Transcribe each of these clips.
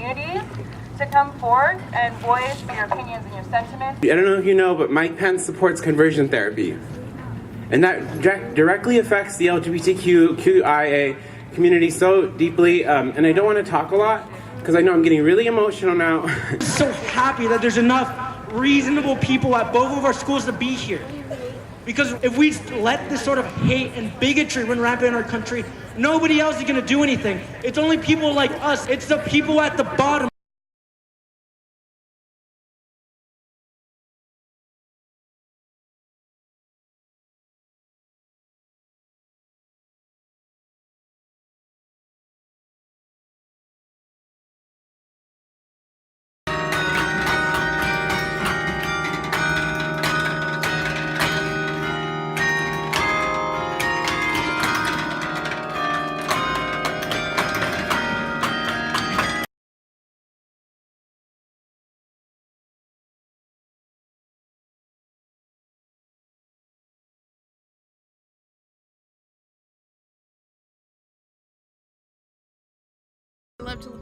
community to come forth and voice your opinions and your sentiments. I don't know if you know, but Mike Pence supports conversion therapy. And that directly affects the LGBTQIA community so deeply. And I don't want to talk a lot because I know I'm getting really emotional now. So happy that there's enough reasonable people at both of our schools to be here. Because if we let this sort of hate and bigotry run rampant in our country, nobody else is going to do anything. It's only people like us. It's the people at the bottom.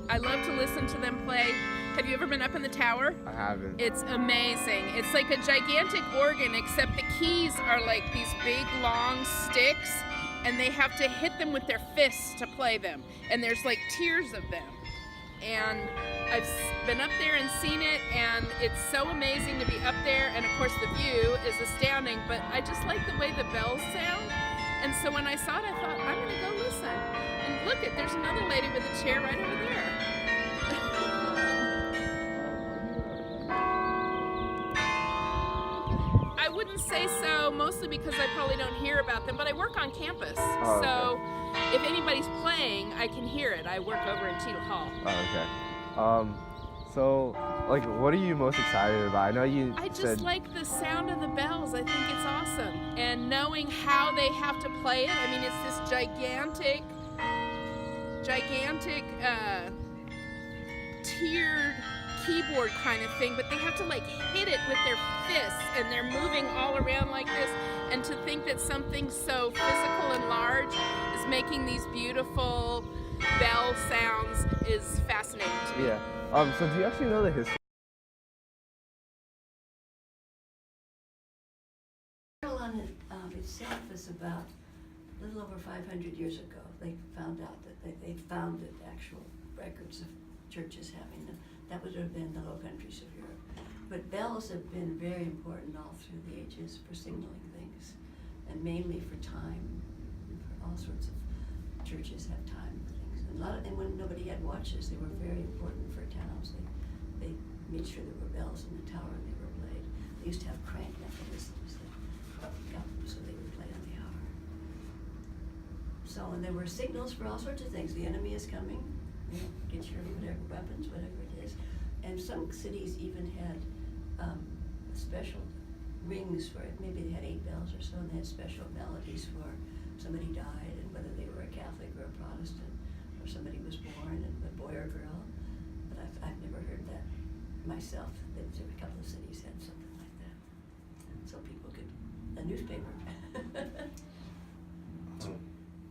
I love to listen to them play. Have you ever been up in the tower? I haven't. It's amazing. It's like a gigantic organ, except the keys are like these big long sticks, and they have to hit them with their fists to play them. And there's like tiers of them. And I've been up there and seen it, and it's so amazing to be up there. And of course the view is astounding, but I just like the way the bells sound. And so when I saw it, I thought, I'm gonna go listen. And look, there's another lady with a chair right over there. I wouldn't say so, mostly because I probably don't hear about them, but I work on campus. Oh, so if anybody's playing, I can hear it. I work over in Cheadle Hall. Oh, okay. So, like, what are you most excited about? I know you I just said... like the sound of the bells. I think it's awesome. And knowing how they have to play it. I mean, it's this gigantic, tiered keyboard kind of thing, but they have to like hit it with their fists, and they're moving all around like this. And to think that something so physical and large is making these beautiful bell sounds is fascinating to me. Yeah. So do you actually know the history? Carolina itself is about a little over 500 years ago. They found out that they founded actual records of churches having them. That would have been the Low Countries of Europe. But bells have been very important all through the ages for signaling things, and mainly for time. And for all sorts of churches have time for things. And when nobody had watches, they were very important for towns. They made sure there were bells in the tower and they were played. They used to have crank mechanisms that got them so they would play on the hour. So, and there were signals for all sorts of things. The enemy is coming, get your whatever weapons, whatever it is. And some cities even had special rings for it. Maybe they had 8 bells or so, and they had special melodies for somebody died, and whether they were a Catholic or a Protestant, or somebody was born, and a boy or girl. But I've never heard that myself. That a couple of cities had something like that, so people could a newspaper.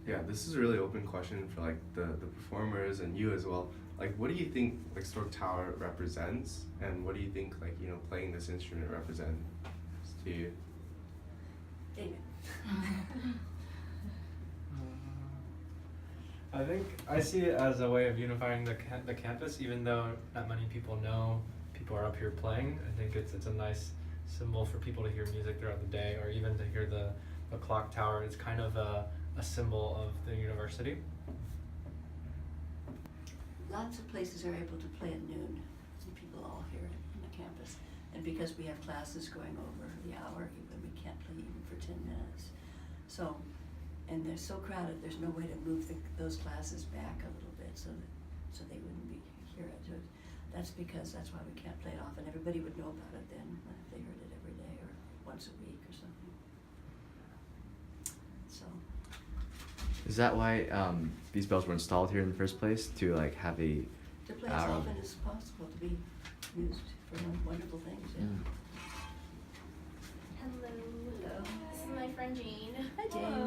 Yeah, this is a really open question for like the performers and you as well. Like, what do you think like Stork Tower represents, and what do you think like playing this instrument represents to you? David. I think I see it as a way of unifying the campus, even though not many people know people are up here playing. I think it's a nice symbol for people to hear music throughout the day, or even to hear the clock tower. It's kind of a symbol of the university. Lots of places are able to play at noon, and people all hear it on the campus. And because we have classes going over the hour, even we can't play even for 10 minutes. So, and they're so crowded, there's no way to move those classes back a little bit so they wouldn't be here. That's why we can't play it often. Everybody would know about it then if they heard it every day or once a week or something. So. Is that why these bells were installed here in the first place, to like have a to play as often as possible, to be used for wonderful things. Yeah. Hello. This is my friend Jane. Hi, Jane.